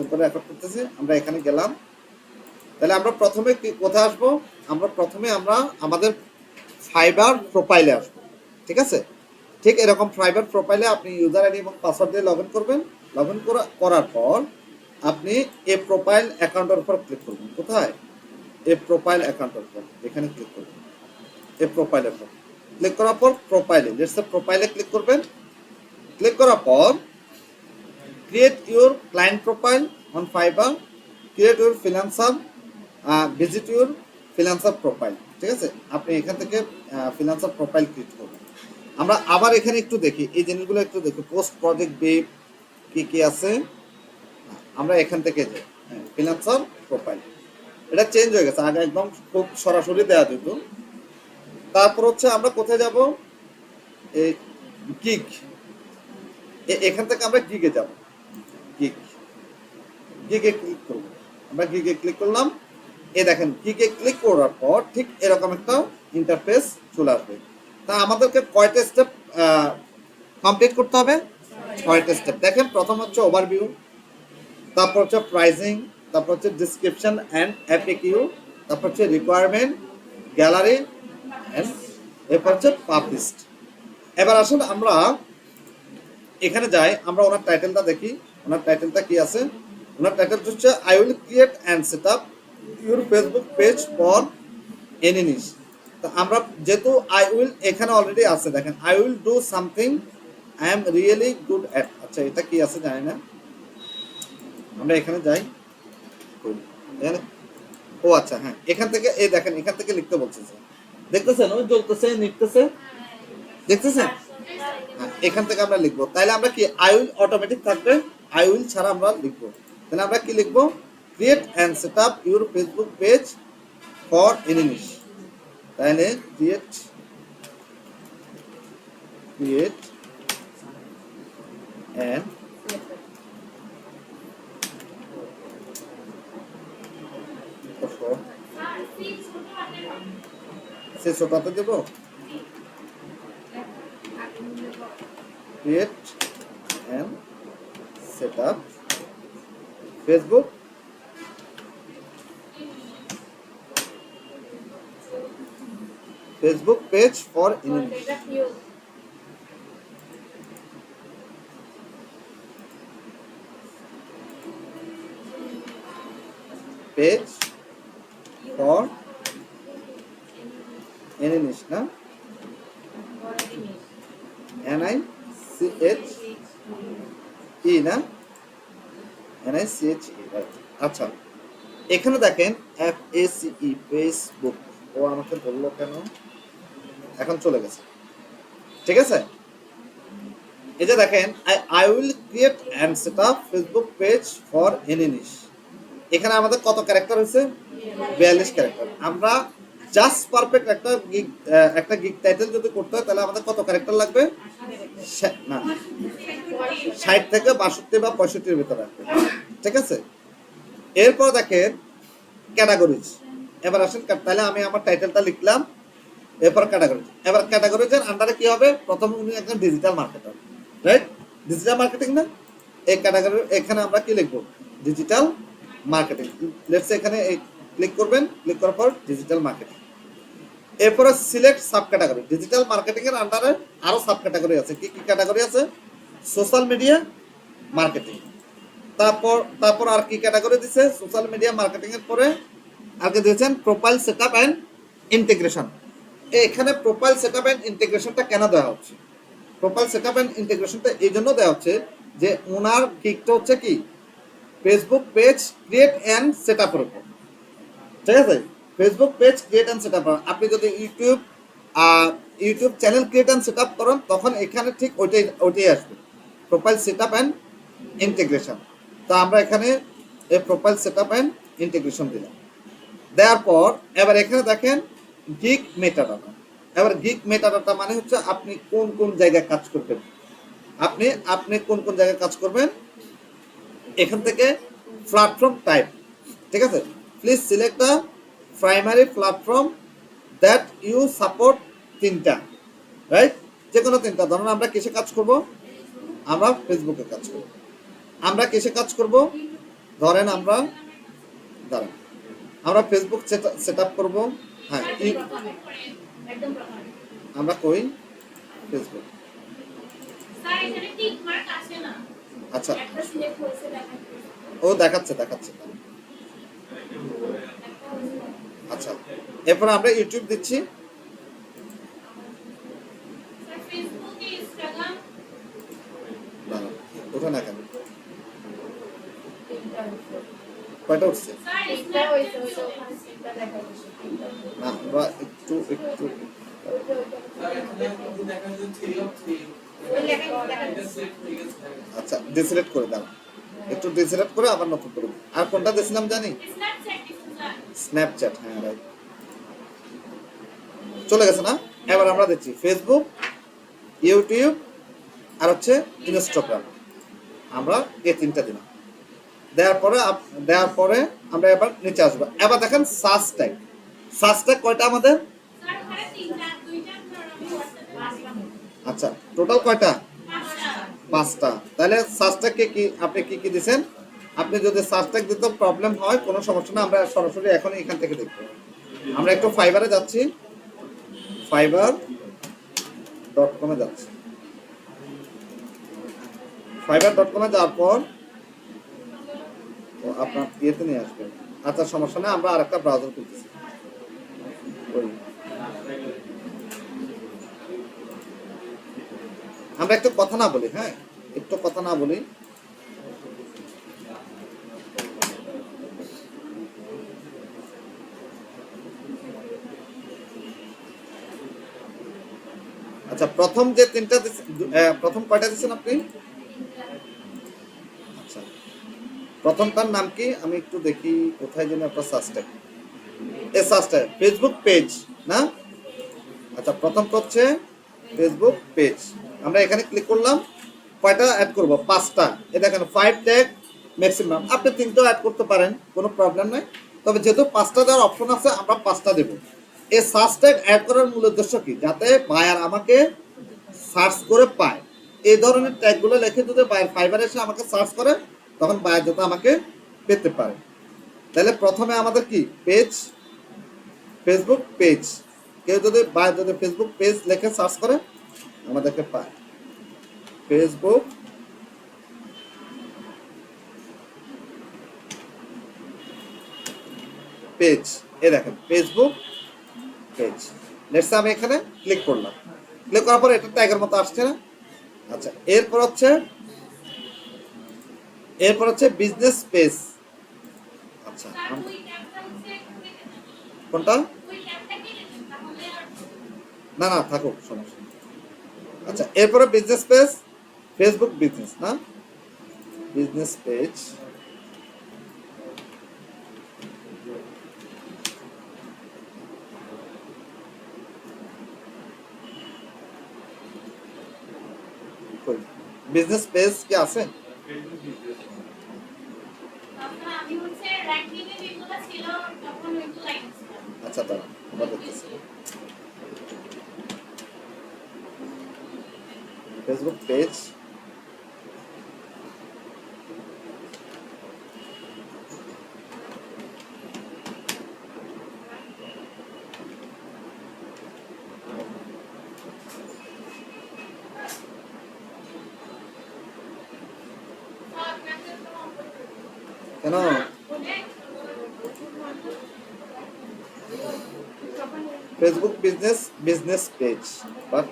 Record করতেছি, আমরা এখানে গেলাম। তাহলে আমরা প্রথমে কোথায় আসবো? আমরা প্রথমে আমাদের ফাইবার প্রোফাইলে আসবো, ঠিক আছে? ঠিক এরকম ফাইবার প্রোফাইলে আপনি ইউজার আইডি এবং পাসওয়ার্ড দিয়ে লগ ইন করবেন। লগ ইন করার পর আপনি এ প্রোফাইল অ্যাকাউন্টের উপর ক্লিক করবেন। কোথায়? এ প্রোফাইল অ্যাকাউন্টের উপর এখানে ক্লিক করবেন। এ প্রোফাইলের উপর ক্লিক করার পর প্রোফাইলে প্রোফাইলে ক্লিক করবেন। ক্লিক করার পর create your client profile on fibre, create your freelancer, visit your freelancer profile, ঠিক আছে? আপনি এখান থেকে ফ্রিল্যান্সার প্রোফাইল ক্রিয়েট করবেন। আমরা আবার এখানে একটু দেখি, এই জিনিসগুলো একটু দেখি। পোস্ট প্রজেক্ট বেব কি কি আছে, আমরা এখান থেকে যাই। ফ্রিল্যান্সার প্রোফাইল এটা চেঞ্জ হয়ে গেছে, আগে একদম খুব সরাসরি দেওয়া যেত। তারপর হচ্ছে আমরা কোথায় যাব? এই গিগ, এখান থেকে আমরা গিগে যাব। গিগে ক্লিক করব। আমরা গিগে ক্লিক করলাম। এই দেখেন, গিগে ক্লিক করার পর ঠিক এরকম একটা ইন্টারফেস চলে আসবে। তা আমাদেরকে কয়টা স্টেপ কমপ্লিট করতে হবে? কয়টা স্টেপ দেখেন। প্রথম হচ্ছে ওভারভিউ, তারপর হচ্ছে প্রাইসিং, তারপর হচ্ছে ডিসক্রিপশন অ্যান্ড এফএকিউ, তারপর হচ্ছে রিকোয়ারমেন্ট, গ্যালারি অ্যান্ড এরপর হচ্ছে পাবলিশড। এবার আসুন আমরা এখানে যাই, আমরা ওনার টাইটেলটা দেখি। ওনার টাইটেলটা কি আছে? ওনার টাইটেল হচ্ছে I will create and set up your Facebook page for any niche. তো আমরা যেহেতু আই উইল এখানে অলরেডি আছে, দেখেন I will do something I am really good at. আচ্ছা, এটা কি আছে জানি না, আমরা এখানে যাই। ও আচ্ছা, হ্যাঁ, এখান থেকে এই দেখেন, এখান থেকে লিখতে বলছে। দেখতেছেন ওই জ্বলতেছে লিখতেছে, দেখতেছেন? এখান থেকে আমরা লিখবো। তাহলে আমরা কি আই উইল অটোমেটিক থাকবে, আই উইল ছাড়া আমরা লিখবো। তাহলে আমরা কি লিখবো? Create and set up your Facebook page for any niche. তাহলে ক্রিয়েট অ্যান্ড সে ছোটাতে দেবো। Create and set up Facebook page for any niche. Page for any niche না, NICHE না, NICHE। আচ্ছা, এখানে দেখেন FACE ফেসবুক। ও আমাকে বললো কেন? এখন চলে গেছে, ঠিক আছে? এই যে দেখেন I will create and set up Facebook page for any niche. এখানে আমাদের কত ক্যারেক্টার হয়েছে? 42 ক্যারেক্টার। আমরা জাস্ট পারফেক্ট একটা গিগ টাইটেল যদি করতে হয় তাহলে আমাদের কত ক্যারেক্টার লাগবে? না, 60 থেকে 62 বা 65-এর ভিতরে আসবে, ঠিক আছে? এরপর দেখেন ক্যাটাগরিজ। এবার আসেন, তাহলে আমি আমার টাইটেলটা লিখলাম, এরপর ক্যাটাগরিজ। এবার ক্যাটাগরিজের আন্ডারে কি হবে? প্রথম উনি একজন digital marketer, right? Digital marketing না, এই ক্যাটাগরি এখানে আমরা কি লিখবো? Digital marketing. লেটস এখানে ক্লিক করবেন। ক্লিক করার পর ডিজিটাল মার্কেটিং। এরপরে select sub category. Digital marketing এর আন্ডারে আরো সাব ক্যাটাগরি আছে। কি কি ক্যাটাগরি আছে? Social media marketing. তারপর আর কি ক্যাটাগরি দিছে? সোশ্যাল মিডিয়া মার্কেটিং এর পরে আগে দিয়েছেন প্রোফাইল সেটআপ এন্ড ইন্টিগ্রেশন। এখানে প্রোফাইল সেটআপ এন্ড ইন্টিগ্রেশনটা কেন দেওয়া হচ্ছে? প্রোফাইল সেটআপ এন্ড ইন্টিগ্রেশনটা এই জন্য দেওয়া হচ্ছে যে ওনার কিকটা হচ্ছে কি ফেসবুক পেজ ক্রিয়েট এন্ড সেটআপের উপর, ঠিক আছে? Facebook page create and setup. আপনি যদি YouTube channel create and setup করেন তখন এখানে ঠিক ওইটাই আসবে, প্রোফাইল সেটআপ এন্ড ইন্টিগ্রেশন। তো আমরা এখানে এই প্রোফাইল সেটআপ এন্ড ইন্টিগ্রেশন দিলাম। দেওয়ার পর এবার এখানে দেখেন গিগ মেটাডাটা। এবার গিগ মেটাডাটা মানে হচ্ছে আপনি কোন কোন জায়গায় কাজ করবেন, আপনি কোন কোন জায়গায় কাজ করবেন। এখান থেকে প্ল্যাটফর্ম টাইপ, ঠিক আছে? Please select the primary platform that you support. 3টা, রাইট? যে কোনো 3টা। ধরুন আমরা কিসে কাজ করব? আমরা ফেসবুকে কাজ করব। আমরা কিসে কাজ করব? ধরেন আমরা দাঁড়ান, আমরা ফেসবুক সেট আপ করবো। হ্যাঁ, আমরা কই ফেসবুক। আচ্ছা, ও দেখাচ্ছে দেখাচ্ছে। আচ্ছা, এরপর আমরা ইউটিউব দিচ্ছি। দাঁড়ান, ওঠে না কেন? কয়টা উঠছে? না, আমরা একটু একটু আচ্ছা ডিসিলেক্ট করে দাও, একটু ডিসিলেক্ট করে আবার নতুন করব। আর কোনটা দিয়েছিলাম জানি? স্ন্যাপচ্যাট। হ্যাঁ রাইট, চলে গেছে না? এবার আমরা দিচ্ছি ফেসবুক, ইউটিউব আর হচ্ছে ইনস্টাগ্রাম। আমরা এই তিনটা দিলাম। দেওয়ার পরে আমরা এবার নিচে আসবো। এবার দেখেন সার্চ ট্যাগ। সার্চ ট্যাগ কয়টা আমাদের? আচ্ছা, টোটাল কয়টা? 5টা। তাহলে সার্চ ট্যাগ কি আপনি কি দিবেন? আপনি যদি সার্চ ট্যাগ দিতে প্রবলেম হয় কোনো সমস্যা না, আমরা সরাসরি এখন এখান থেকে দেখব। আমরা একটু ফাইবারে যাচ্ছি, fiverr.com-এ যাচ্ছি। fiverr.com-এ যাওয়ার পর আপনার ইয়েতে নিয়ে আসবেন। আচ্ছা সমস্যা নেই, আমরা আরেকটা ব্রাউজার খুলতেছি। আমরা একটু কথা না বলি, হ্যাঁ একটু কথা না বলি। আচ্ছা, প্রথম যে তিনটা প্রথম কয়টা দিচ্ছেন আপনি? আচ্ছা, প্রথমটার নাম কি আমি একটু দেখি, কোথায় যেন আপনার সার্চটা, ফেসবুক পেজ না? আচ্ছা, প্রথম হচ্ছে ফেসবুক পেজ। আমরা এখানে ক্লিক করলাম। কয়টা অ্যাড করব? 5টা। এ দেখেন 5 ট্যাগ ম্যাক্সিমাম। আপনি 3টাও অ্যাড করতে পারেন, কোনো প্রবলেম নাই। তবে যেহেতু 5টা দেওয়ার অপশন আছে, আমরা 5টা দেব। এই সার্চ ট্যাগ অ্যাড করার মূল উদ্দেশ্য কি? যাতে বায়ার আমাকে সার্চ করে পায়। এই ধরনের ট্যাগগুলো লিখে যদি বায়ার ফাইবারে এসে আমাকে সার্চ করে, তখন বায়ার যাতে আমাকে পেতে পারে। তাহলে প্রথমে আমাদের কি পেজ, ফেসবুক পেজ। কেউ যদি বায়ার যদি ফেসবুক পেজ লিখে সার্চ করে আমাদেরকে পায়। ফেসবুক পেজ, এ দেখেন ফেসবুক পেজ। লেটস আমি এখানে ক্লিক করলাম। ক্লিক করার পর এটা ট্যাগের মতো আসছে না? আচ্ছা, এরপর হচ্ছে বিজনেস পেজ। আচ্ছা, কোনটা? না না থাকুক, সমস্যা। আচ্ছা, এরপরে বিজনেস পেজ, ফেসবুক বিজনেস না, বিজনেস পেজ। বিজনেস পেজ কি আছে? আচ্ছা, দাঁড়ান আমরা দেখতেছি। ফেসবুক পেজ, কেন Facebook business page, but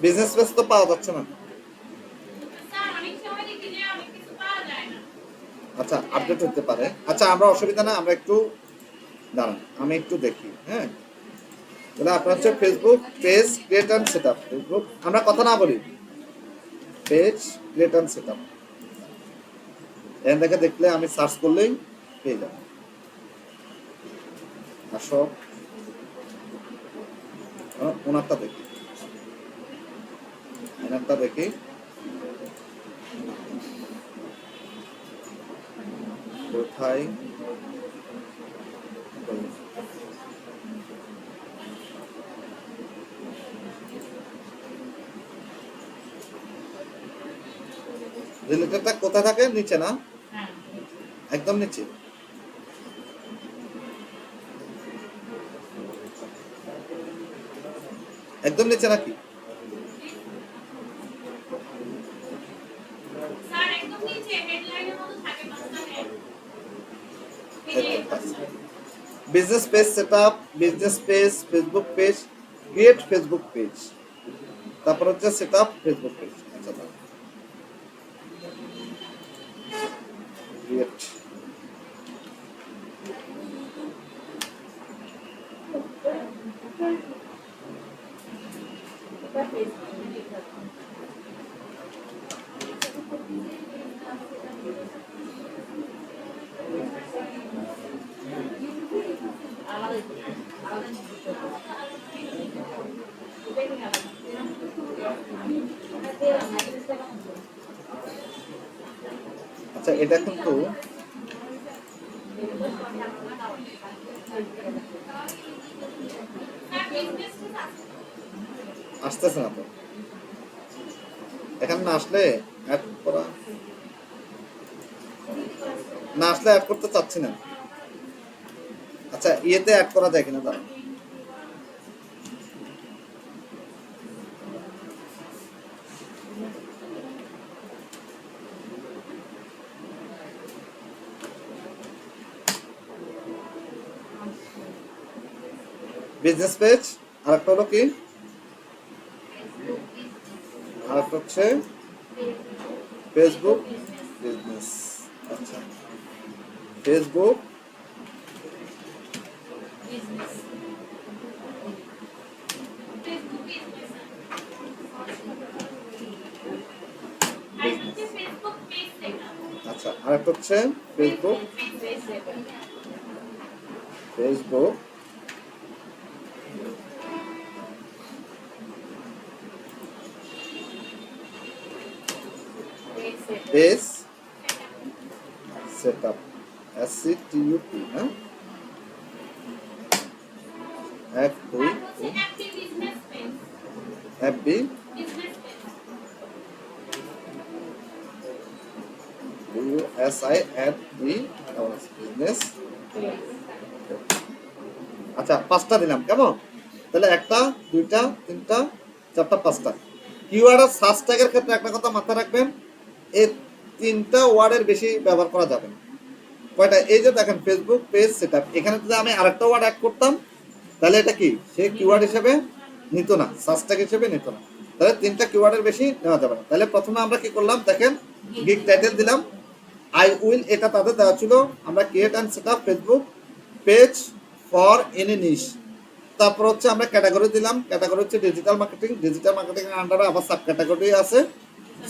business page তো পাওয়া যাচ্ছে না। আচ্ছা, আপডেট হতে পারে। আচ্ছা, আমরা অসুবিধা না, আমরা একটু দাঁড়ান, আমি একটু দেখি। হ্যাঁ, তাহলে আপনার হচ্ছে Facebook page create and set up. Facebook, আমরা কথা না বলি, page create and set up. এখান থেকে দেখলে আমি সার্চ করলেই পেয়ে যাব। আসো ওনারটা দেখি, এনারটা দেখি। কোথায় রিলেটেডটা কোথায় থাকে? নিচে না? একদম নিচে। একদম নিচে নাকি? Business page setup, business page, Facebook page, create Facebook page, তারপর হচ্ছে সেটআপ ফেসবুক পেজ। আচ্ছা, ক্রিয়েট। আচ্ছা, এটা কিন্তু আসতেছে না তো, এখানে না আসলে অ্যাড করা, না আসলে অ্যাড করতে চাচ্ছি না। আচ্ছা, ইয়েতে অ্যাড করা যায় কিনা দাঁড়ান। বিজনেস পেজ, আর একটা হলো কি, আর একটা হচ্ছে ফেসবুক বিজনেস। আচ্ছা, ফেসবুক আচ্ছা, আর একটা হচ্ছে Facebook, Facebook page setup, SCTUP, হ্যাঁ, 1 2 FB বিজনেস। আচ্ছা, 5টা দিলাম, কেমন? তাহলে 1টা 2টা 3টা 4টা 5টা। কিওয়ার্ড আর সার্চ ট্যাগের ক্ষেত্রে একটা কথা মাথায় রাখবেন, এই 3টা ওয়ার্ডের বেশি ব্যবহার করা যাবে না। কয়টা? এই যে দেখেন ফেসবুক পেজ সেটআপ, এখানে যদি আমি আরেকটা ওয়ার্ড অ্যাড করতাম তাহলে এটা কি সে কিওয়ার্ড হিসেবে নিত না, সার্চ ট্যাগ হিসেবে নিত না। তাহলে 3টা কিওয়ার্ডের বেশি নেওয়া যাবে না। তাহলে প্রথমে আমরা কি করলাম দেখেন, গিগ টাইটেল দিলাম, আই উইল, এটা তাদের দেওয়া ছিল। আমরা create and set up Facebook page for any niche. তারপর হচ্ছে আমরা ক্যাটাগরি দিলাম, ক্যাটাগরি হচ্ছে ডিজিটাল মার্কেটিং, ডিজিটাল মার্কেটিং এর আন্ডারে আবার সাব ক্যাটাগরি আছে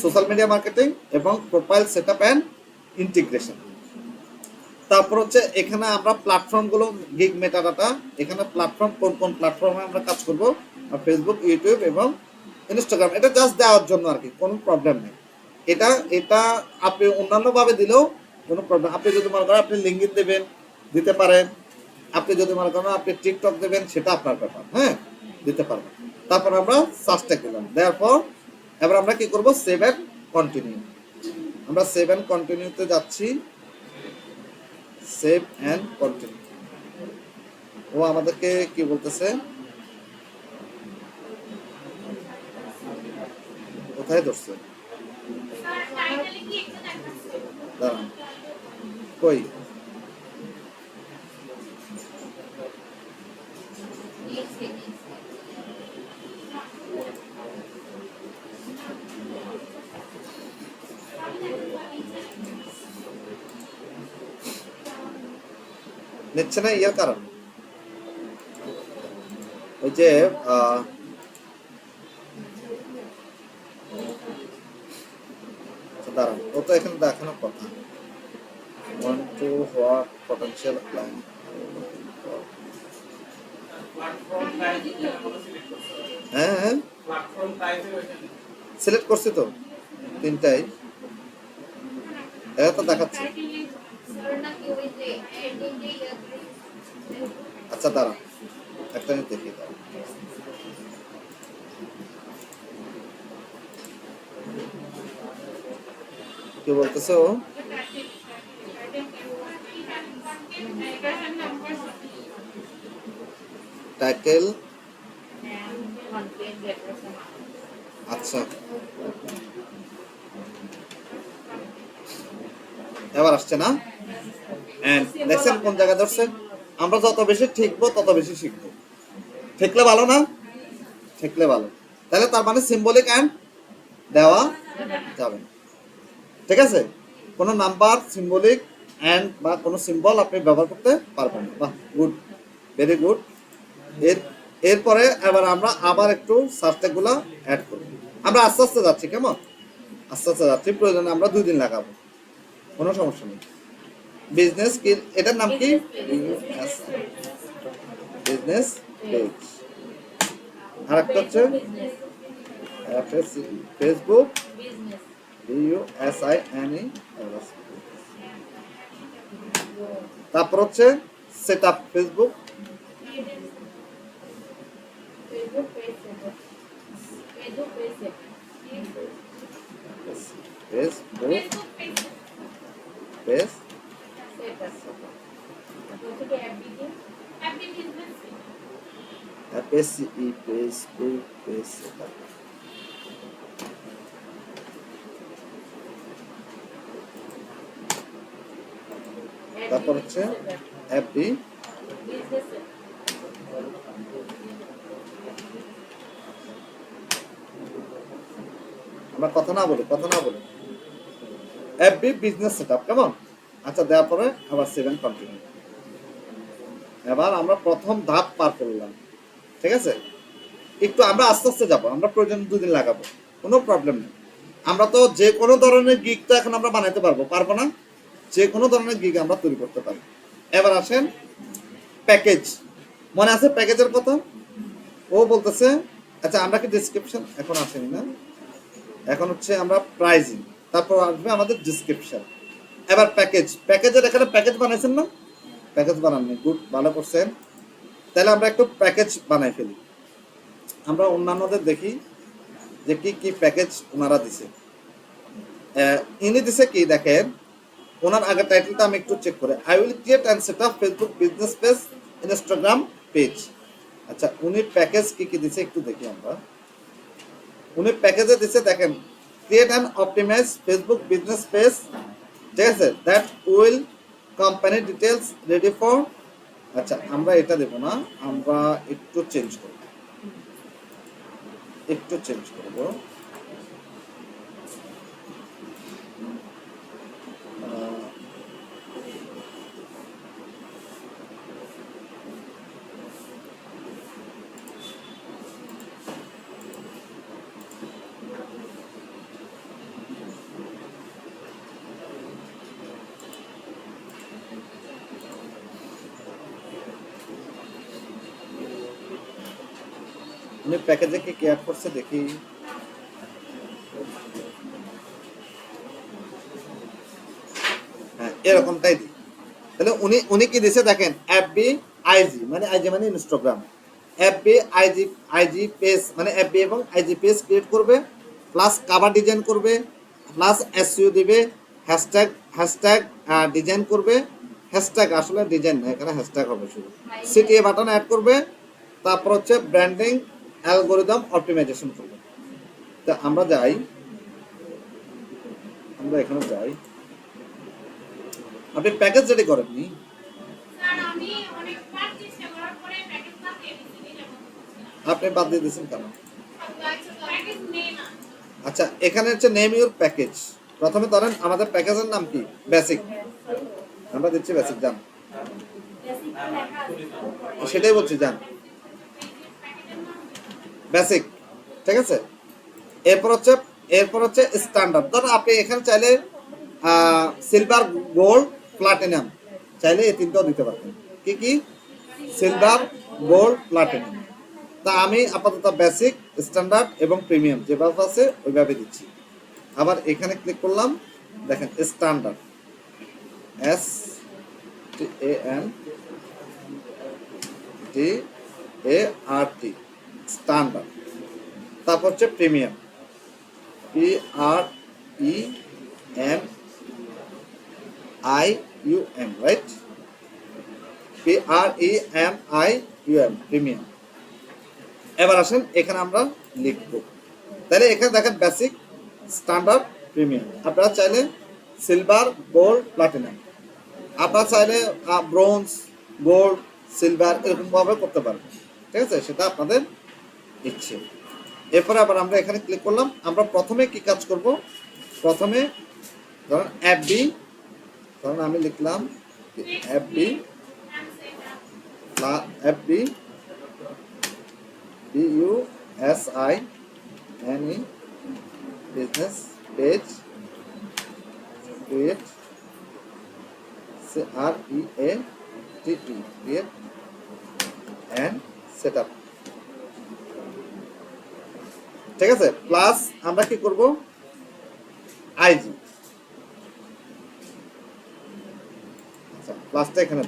সোশ্যাল মিডিয়া মার্কেটিং এবং প্রোফাইল সেটআপ অ্যান্ড ইন্টিগ্রেশন। তারপর হচ্ছে এখানে আমরা প্ল্যাটফর্মগুলো, গিগ মেটাডাটা, এখানে প্ল্যাটফর্ম কোন কোন প্ল্যাটফর্মে আমরা কাজ করব, ফেসবুক, ইউটিউব এবং ইনস্টাগ্রাম, এটা জাস্ট দেওয়ার জন্য আর কি, কোনো প্রবলেম নেই। এটা এটা আপনি অন্যান্যভাবে দিলেও কোনো প্রবলেম। আপনি যদি মনে করেন আপনি লিঙ্কডিন দেবেন, দিতে পারেন। আপনি যদি মনে করেন আপনি টিকটক দেবেন, সেটা আপনার ব্যাপার, হ্যাঁ, দিতে পারবেন। তারপর আমরা সার্চ ট্যাগ দিলাম, দেওয়ার পর এবার আমরা কি করব, সেভ অ্যান্ড কন্টিনিউ। আমরা সেভ অ্যান্ড কন্টিনিউতে যাচ্ছি, সেভ অ্যান্ড কন্টিনিউ। ও আমাদেরকে কি বলতেছে, কোথায় ধরছে, দাঁড়ান, কই, নিচ্ছে না, ইয়ার কারণ ওই যে দাঁড়ান, ও তো এখানে দেখানোর কথা, want to what potential client, হ্যাঁ হ্যাঁ সিলেক্ট করছি তো 3টাই, এটা তো দেখাচ্ছে। আচ্ছা দাঁড়ান, একটা জিনিস দেখি, দাঁড়ান, কি বলতেছে ও? টাইটেল, আচ্ছা এবার আসছে না? And দেখছেন কোন জায়গায় ধরছে? আমরা যত বেশি ঠিকবো তত বেশি শিখবো। ঠিকলে ভালো না? ঠিকলে ভালো। তাহলে তার মানে সিম্বলিক অ্যান্ড দেওয়া যাবে না। ঠিক আছে? কোনো নাম্বার সিম্বলিক অ্যান্ড বা কোনো সিম্বল আপনি ব্যবহার করতে পারবেন না। বাহ, গুড, ভেরি গুড। এর এরপরে এবার আমরা আবার একটু সাবজেক্টগুলো অ্যাড করব। আমরা আস্তে আস্তে যাচ্ছি, কেমন? আস্তে আস্তে যাচ্ছি, প্রয়োজনে আমরা 2 দিন লাগাবো, কোনো সমস্যা নেই। বিজনেস কি, এটার নাম কি? Business page. আর একটা হচ্ছে ফেসবুক, BUSINE। তারপর হচ্ছে set up Facebook, Facebook page, FACE Facebook page set up. তারপর হচ্ছে FB, আমরা কথা না বলি FB বিজনেস সেটআপ, কেমন? আচ্ছা, দেওয়ার পরে আবার 7 কন্টিনিউ। এবার আমরা প্রথম ধাপ পার করলাম, ঠিক আছে? একটু আমরা আস্তে আস্তে যাবো, আমরা প্রয়োজন 2 দিন লাগাবো, কোনো প্রবলেম নেই। আমরা তো যে কোনো ধরনের গিগ তো এখন আমরা বানাইতে পারবো না? যে কোনো ধরনের গিগ আমরা তৈরি করতে পারি। এবার আসেন প্যাকেজ, মনে আছে প্যাকেজের কথা? ও বলতেছে, আচ্ছা আমরা কি ডেসক্রিপশন এখন আসেনি না, এখন হচ্ছে আমরা প্রাইজিং, তারপর আসবে আমাদের ডেসক্রিপশন। এবার প্যাকেজের এখানে প্যাকেজ বানাইছেন না? প্যাকেজ বানাননি, গুড, ভালো করছেন। তাহলে আমরা একটু প্যাকেজ বানাই ফেলি। আমরা অন্যান্যদের দেখি যে কি কি প্যাকেজ ওনারা দিছে। ইনি দিছে কি দেখেন, ওনার আগের টাইটেলটা আমি একটু চেক করে, I will create and set up Facebook business page, Instagram page. আচ্ছা, উনি প্যাকেজ কি কি দিছে একটু দেখি আমরা। উনি প্যাকেজে দিছে দেখেন, create and optimise Facebook business page, ঠিক আছে, that will company details ready for. আচ্ছা, আমরা এটা দেবো না, আমরা একটু চেঞ্জ করব, উনি প্যাকেজে কি অ্যাড করছে দেখি। হ্যাঁ, এরকমটাই দিই। তাহলে উনি কি দিছে দেখেন, এফবি আইজি, মানে আইজি মানে ইনস্টাগ্রাম, এফবি আইজি পেজ মানে এফবি এবং আইজি পেজ ক্রিয়েট করবে, প্লাস কভার ডিজাইন করবে, প্লাস এসইও দিবে, হ্যাশট্যাগ ডিজাইন করবে, হ্যাশট্যাগ আসলে ডিজাইন না, এখানে হ্যাশট্যাগ হবে শুধু, সিটিএ বাটন অ্যাড করবে, তারপর হচ্ছে ব্র্যান্ডিং অ্যালগোরিদম অপটিমাইজেশন করবে। তা আমরা এখানে যাই, আপনি প্যাকেজ রেডি করেননি? আপনি বাদ দিয়ে দিয়েছেন কেন? আচ্ছা, এখানে হচ্ছে নেম ইউর প্যাকেজ। প্রথমে ধরেন আমাদের প্যাকেজের নাম কি, বেসিক, আমরা দিচ্ছি বেসিক, যান, সেটাই বলছি, যান বেসিক, ঠিক আছে। এরপর হচ্ছে স্ট্যান্ডার্ড। ধরুন আপনি এখানে চাইলে সিলভার, গোল্ড, প্লাটিনাম, চাইলে এই তিনটাও দিতে পারবেন। কি কি? Silver, gold, platinum. তা আমি আপাতত বেসিক, স্ট্যান্ডার্ড এবং প্রিমিয়াম যেভাবে আছে ওইভাবে দিচ্ছি। আবার এখানে ক্লিক করলাম, দেখেন স্ট্যান্ডার্ড, STANDARD, স্ট্যান্ডার্ড। তারপর হচ্ছে premium, PREMIUM, Premium, right? Premium, premium. এবার আসেন এখানে আমরা লিখব, তাহলে এখানে দেখেন বেসিক, স্ট্যান্ডার্ড, প্রিমিয়াম। আপনারা চাইলে সিলভার, গোল্ড, প্লাটিনাম, আপনারা চাইলে ব্রোঞ্জ, গোল্ড, সিলভার এরকম ভাবে করতে পারবেন, ঠিক আছে, সেটা আপনাদের ইচ্ছে। এরপরে আবার আমরা এখানে ক্লিক করলাম। আমরা প্রথমে কি কাজ করব, প্রথমে ধরুন এফবি, ধরুন আমি লিখলাম FB, FB BUSINE business page create CREATE create and set up, ঠিক আছে। প্লাস আমরা কি করব, আইজি, আচ্ছা প্লাসটা এখানে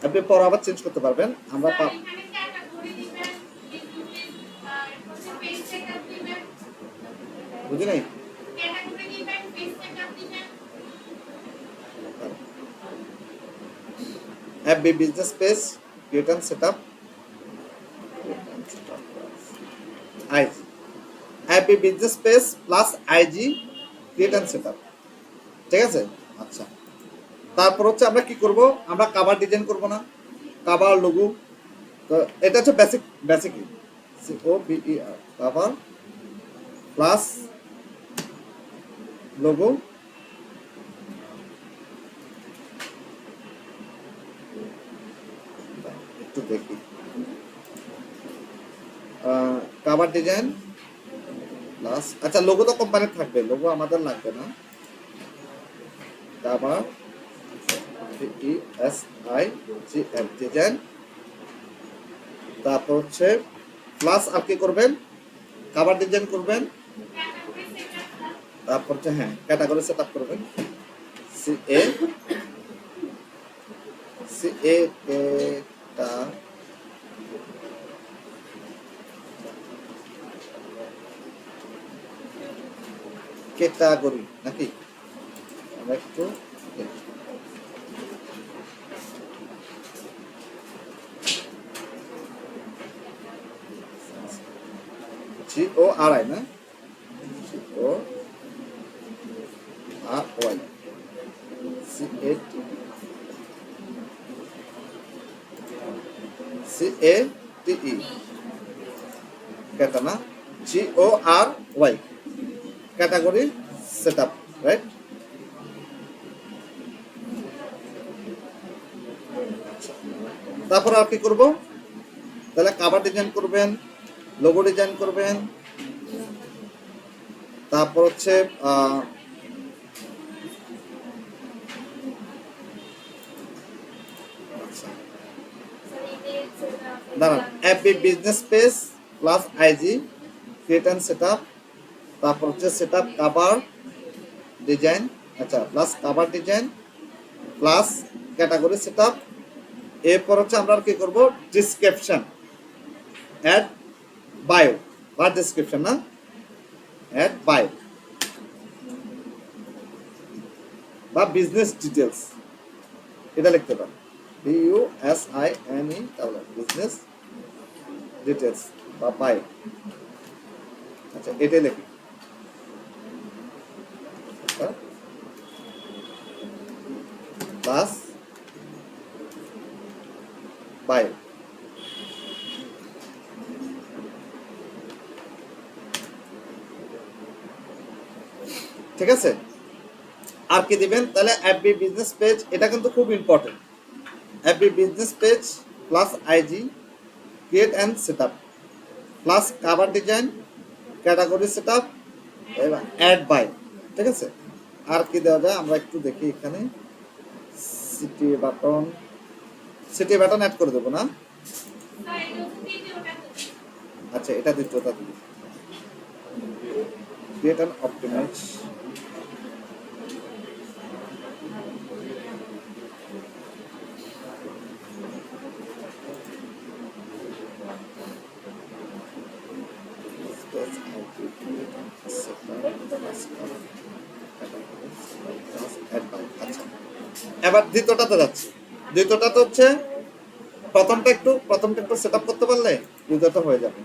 আপনি পরে আবার চেঞ্জ করতে পারবেন। আমরা বুঝি নাই, FB business page create and set up IG, FB business page plus IG create and set up, ঠিক আছে। আচ্ছা, তারপর হচ্ছে আমরা কি করব, আমরা কভার ডিজাইন করব না, কভার লোগো, তো এটা হচ্ছে basic COVER, cover plus logo, একটু দেখি, কভার ডিজাইন প্লাস, আচ্ছা লোগো তো কোম্পানির থাকবে, লোগো আমাদের লাগবে না, কভার DESIGN ডিজাইন, তারপর হচ্ছে প্লাস আর কি করবেন, কভার ডিজাইন করবেন, তারপর হচ্ছে হ্যাঁ ক্যাটাগরি সেট আপ করবেন, CA ক্যাটাগরি নাকি, আমরা একটু GORI না, GORY CATE ক্যাটা না, GORY category set up, right. তারপর আর কি করব, তাহলে কভার ডিজাইন করবেন, লোগো ডিজাইন করবেন, তারপর হচ্ছে দাঁড়ান, FB business page plus IG create and set up, তারপর হচ্ছে সেট আপ কভার ডিজাইন, আচ্ছা plus cover design plus category set up. এরপর হচ্ছে আমরা কি করব, ডিসক্রিপশন, অ্যাড বায়ো বা ডিসক্রিপশন না, অ্যাড বায়ো বা বিজনেস ডিটেলস, এটা লিখতে পারেন, BUSINE বিজনেস ডিটেলস বা বায়ো, আচ্ছা এটাই লিখি, প্লাস বায়ো, ঠিক আছে। আর কি দিবেন, তাহলে FB বিজনেস পেজ, এটা কিন্তু খুব important, FB business page plus IG create and set up plus cover design category set up এবং অ্যাড বাই, ঠিক আছে। আর কি দেওয়া যায় আমরা একটু দেখি, এখানে সিটি বাটন অ্যাড করে দেবো না, আচ্ছা এটা দ্বিতীয়টা দিবি, ক্রিয়েট এন্ড অপটিমাইজ, আচ্ছা, এবার দ্বিতীয়টাতে যাচ্ছে। দ্বিতীয়টাতে হচ্ছে প্রথমটা একটু সেট আপ করতে পারলে দ্বিতীয়টা হয়ে যাবে।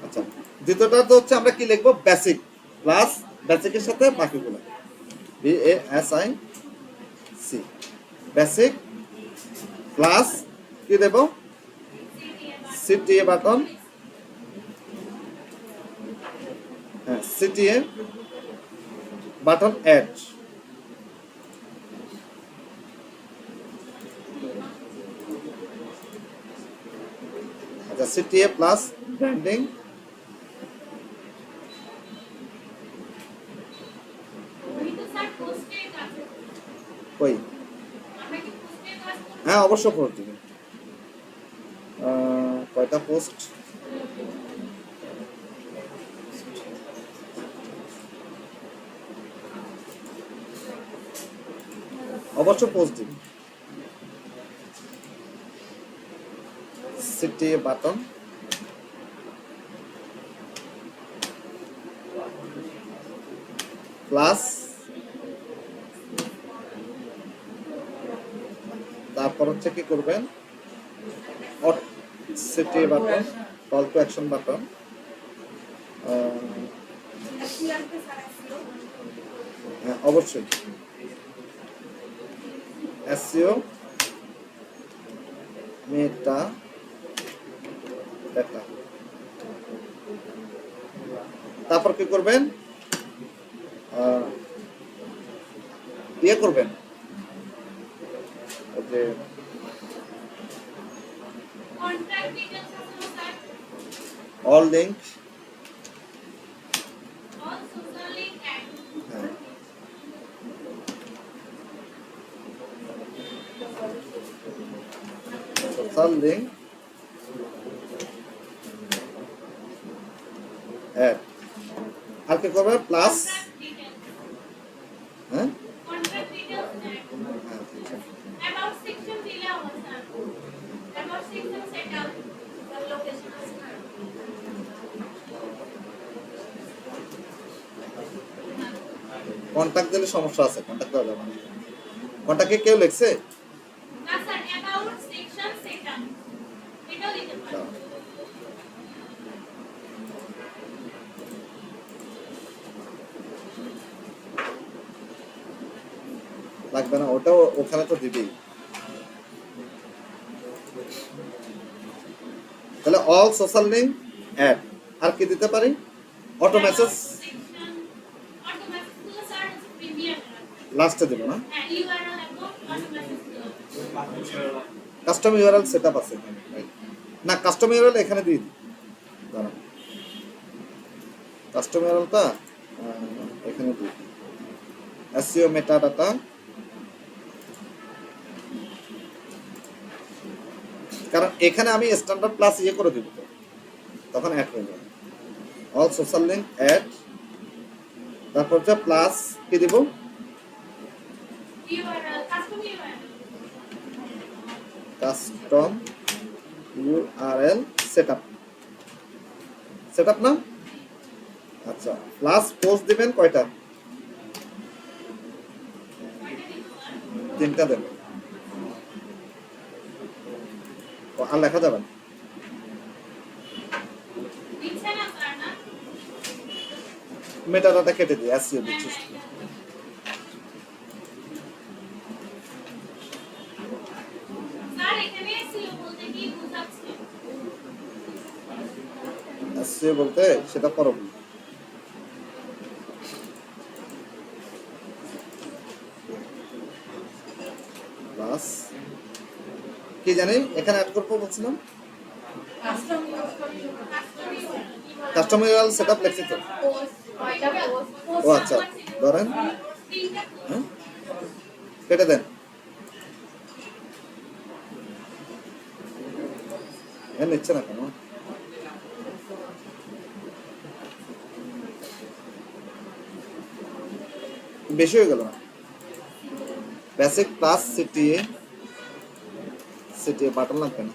আচ্ছা, দ্বিতীয়টাতে হচ্ছে আমরা কি লিখবো, বেসিক প্লাস বেসিকের সাথে বাকিগুলো, BASIC, বেসিক প্লাস কি দেব, CTA বাটন, হ্যাঁ CTA বাটন অ্যাড। আচ্ছা, CTA প্লাস ব্র্যান্ডিং, কই, হ্যাঁ অবশ্য পোস্ট দিবে। কয়টা পোস্ট, অবশ্য পোস্ট দিবে। CTA বাটন প্লাস, তারপর হচ্ছে কি করবেন, CTA button, call to action button, হ্যাঁ অবশ্যই SEO মেটা ডেটা। তারপর কি করবেন, ইয়ে করবেন, ওই যে all link, social link add, আর কি করবেন, প্লাস, হ্যাঁ কন্টাক্ট দিলে সমস্যা আছে, কন্টাক্ট দেওয়া যাবে না। কন্টাক্টে কেউ লিখছে, লাগবে না, ওটাও ওখানে তো দিবেই। তাহলে অল সোশ্যাল লিঙ্ক অ্যাড, আর কি দিতে পারি, অটো মেসেজ লাস্টে দেব না, কাস্টম ইউআরএল সেটআপ আছে না, কাস্টম ইউআরএল এখানে দিয়ে দিই, দাঁড়ান কাস্টম ইউআরএলটা এখানে দিই, SEO মেটা ডাটা, কারণ এখানে আমি স্ট্যান্ডার্ড প্লাস ইয়ে করে দিব, তখন অ্যাড হয়ে যাবে, অল সোশ্যাল লিঙ্ক অ্যাড, তারপর যে প্লাস কি দিব, কাস্টম ইউআরএল সেটআপ না, আচ্ছা প্লাস পোস্ট দিবেন কয়টা, 3টা দেবেন, আর লেখা যাবে না, মেটাডাটা কেটে দিই, SEO দিচ্ছি, SEO বলতে সেটা পরে বলি। প্লাস কি জানি এখানে অ্যাড করবো বলছিলাম, কাস্টম ইউআরএল সেটআপ লিখছি তো, ও আচ্ছা ধরেন, হ্যাঁ কেটে দেন, নিচ্ছে না কেন, বেশি হয়ে গেল না, বেসিক প্লাস CTA বাটন লাগবে না,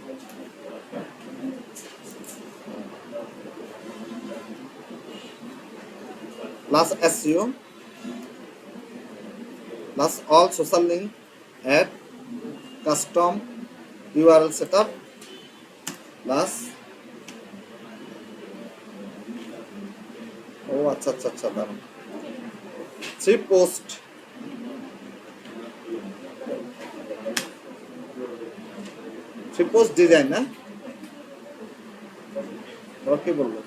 plus SEO plus all social link add custom URL setup plus ও আচ্ছা আচ্ছা আচ্ছা দাঁড়ান 3 পোস্ট ডিজাইন না ওরা কি বলবো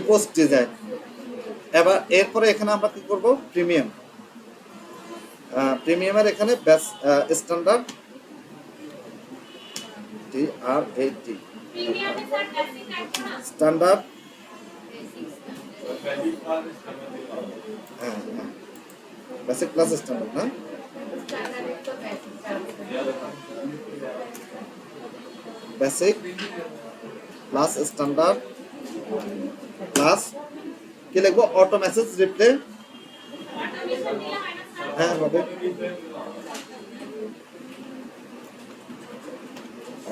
পোস্ট ডিজাইন এবার এরপরে এখানে আমরা কি করব প্রিমিয়ামের এখানে স্ট্যান্ডার্ড TRAT স্ট্যান্ডার্ড হ্যাঁ বেসিক প্লাস স্ট্যান্ডার্ড না বেসিক প্লাস স্ট্যান্ডার্ড প্লাস কি লিখবো অটো মেসেজ রিপ্লে হ্যাঁ হবে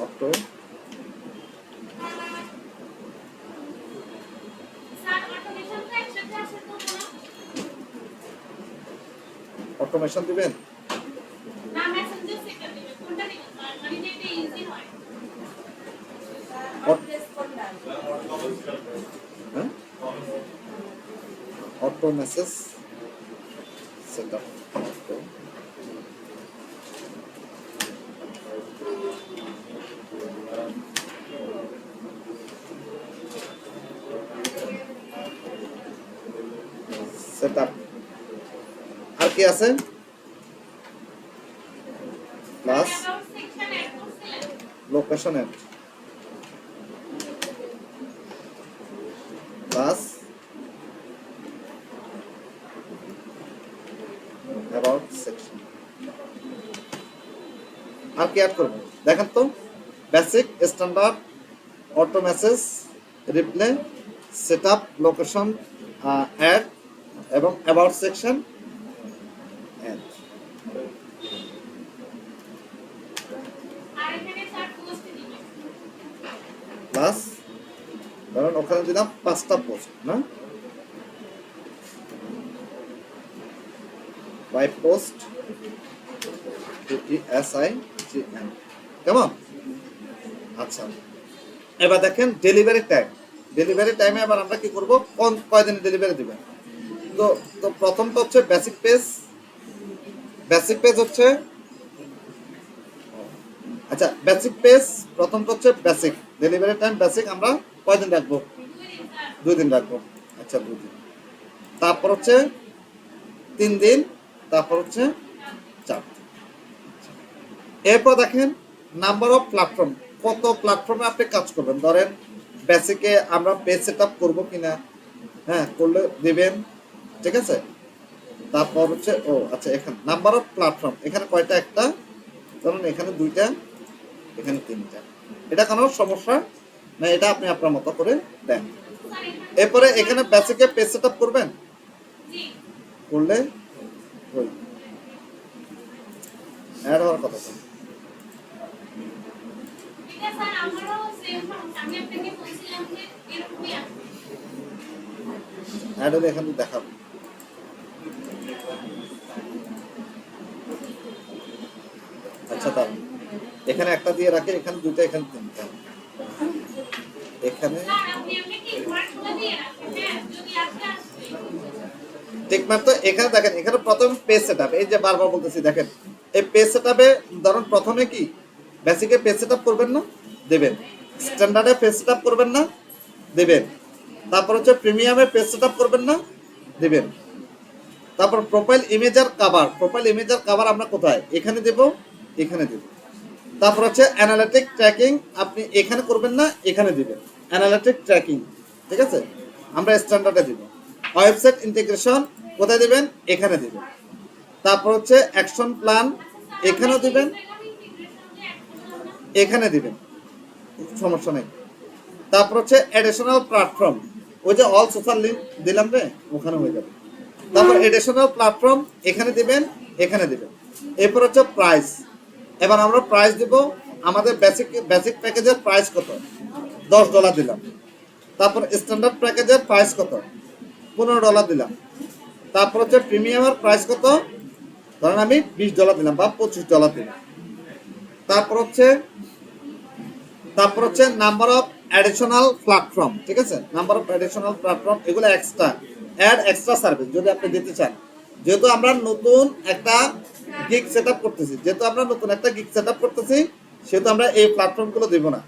অটো অটোমেশন দিবেন না মেসেঞ্জার সেটা দিবেন কোনটা দিবেন মানে যেটা ইজি হয় হ্যাঁ অটো মেসেজ সেটআপ সেটআপ আর কি আছে plus location add plus about section আর কি অ্যাড করব দেখেন তো basic standard auto message reply setup location add এবং অ্যাবাউট সেকশন অ্যাড আর এখানে স্যার পোস্ট দিবেন প্লাস ধরুন ওখানে দিলাম 5টা পোস্ট না বাই পোস্ট TESIGN কেমন আচ্ছা এবার দেখেন ডেলিভারি টাইমে আবার আমরা কি করব কয়দিনে ডেলিভারি দিবেন তো প্রথমটা হচ্ছে বেসিক পেজ হচ্ছে আচ্ছা বেসিক পেজ প্রথমটা হচ্ছে বেসিক ডেলিভারি টাইম বেসিক আমরা কয়দিন রাখবো 2 দিন রাখবো আচ্ছা 2 দিন তারপর হচ্ছে 3 দিন তারপর হচ্ছে 4 দিন এরপর দেখেন নাম্বার অফ প্ল্যাটফর্ম কত প্ল্যাটফর্মে আপনি কাজ করবেন ধরেন বেসিকে আমরা পেজ সেটআপ করব কিনা হ্যাঁ করলে দিবেন ঠিক আছে তারপর হচ্ছে ও আচ্ছা এখানে নাম্বার অফ প্ল্যাটফর্ম এখানে কয়টা একটা ধরুন এখানে 2টা এখানে 3টা এটা কোনো সমস্যা না এটা আপনি আপনার মতো করে দেন এরপরে এখানে বেসিকে পেজ সেটআপ করবেন জি করলে ওই অ্যাড হওয়ার কথা এটা স্যার আমারও সেম আমি আপনাকে বলছিলাম যে এরকমই আছে অ্যাড হলে এখানে দেখাবো আচ্ছা তার এখানে একটা দিয়ে রাখে এখানে 2টা এখানে 3টা এখানে স্যার আপনি আমাকে ওয়ার্ডগুলো দিয়ে রাখেন হ্যাঁ যদি আসে আসবে ঠিক মাত্র এখানে দেখেন এখানে প্রথম পেজ সেটআপ এই যে বারবার বলতেছি দেখেন এই পেজ সেটআপে ধরুন প্রথমে কি বেসিকে পেজ সেটআপ করবেন না দেবেন স্ট্যান্ডার্ডে পেজ সেটআপ করবেন না দেবেন তারপর হচ্ছে প্রিমিয়ামে পেজ সেটআপ করবেন না দেবেন তারপর প্রোফাইল ইমেজের কভার আমরা কোথায় এখানে দেব এখানে দেব তারপর হচ্ছে অ্যানালিটিক ট্র্যাকিং আপনি এখানে করবেন না এখানে দিবেন অ্যানালিটিক ট্র্যাকিং ঠিক আছে আমরা স্ট্যান্ডার্ডে দিব ওয়েবসাইট ইন্টিগ্রেশন কোথায় দিবেন এখানে দিবেন তারপর হচ্ছে অ্যাকশন প্ল্যান এখানেও দিবেন এখানে দিবেন সমস্যা নেই তারপর হচ্ছে এডিশনাল প্ল্যাটফর্ম, ওই যে অল সোশ্যাল লিঙ্ক দিলাম রে, ওখানে হয়ে যাবে। তারপর এডিশনাল প্ল্যাটফর্ম এখানে দিবেন, এখানে দিবেন। এরপর হচ্ছে প্রাইস। এবার আমরা প্রাইস দিব, আমাদের বেসিক প্যাকেজের প্রাইস কত, $10 দিলাম। তারপর স্ট্যান্ডার্ড প্যাকেজের প্রাইস কত, $15 দিলাম। তারপর হচ্ছে প্রিমিয়ামের প্রাইস কত, ধরেন আমি $20 দিলাম বা $25 দিলাম। তারপর হচ্ছে নাম্বার অফ অ্যাডিশনাল প্ল্যাটফর্ম, ঠিক আছে, নাম্বার অফ অ্যাডিশনাল প্ল্যাটফর্ম এগুলো এক্সট্রা, অ্যাড এক্সট্রা সার্ভিস যদি আপনি দিতে চান। যেহেতু আমরা নতুন একটা গিগ সেটআপ করতেছি, সেহেতু আমরা এই প্ল্যাটফর্মগুলো দেব না।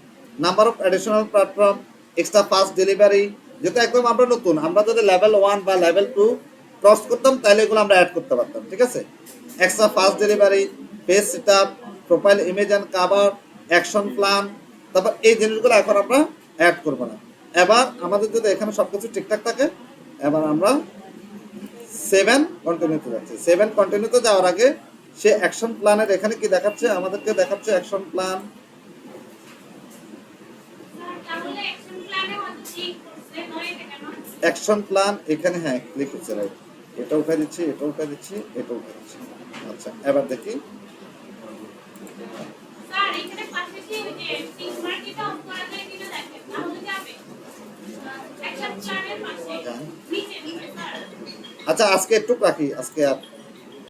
Number of additional platform, extra fast delivery, যেহেতু একদম আমরা নতুন, আমরা যদি লেভেল 1 বা লেভেল 2 ক্রস করতাম তাহলে এগুলো আমরা অ্যাড করতে পারতাম, ঠিক আছে। Extra fast delivery, page setup, profile image and cover, action plan, তারপর এই জিনিসগুলো এখন আমরা অ্যাড করব না। এবার আমাদের যদি এখানে সবকিছু ঠিকঠাক থাকে, এবার আমরা 7 কন্টিনিউতে যাচ্ছি। 7 কন্টিনিউতে যাওয়ার আগে সে অ্যাকশন প্ল্যানের এখানে কি দেখাচ্ছে, আমাদেরকে দেখাচ্ছে অ্যাকশন প্ল্যান। তাহলে অ্যাকশন প্ল্যানে হয়তো ঠিক করছে নয় এটা কেন? অ্যাকশন প্ল্যান এখানে, হ্যাঁ ক্লিক হচ্ছে, রাইট। এটা উঠে দিচ্ছি, এটা উঠে দিচ্ছি, এটা উঠে দিচ্ছি। আচ্ছা এবার দেখি, স্যার এখানে পাশে কি ওই যে টিক মার্ক এটা অফ করা যায় কিনা দেখেন, তাহলে যাবে অ্যাকশন প্ল্যানের পাশে নিচে স্যার। আচ্ছা আজকে একটু রাখি, আজকে আর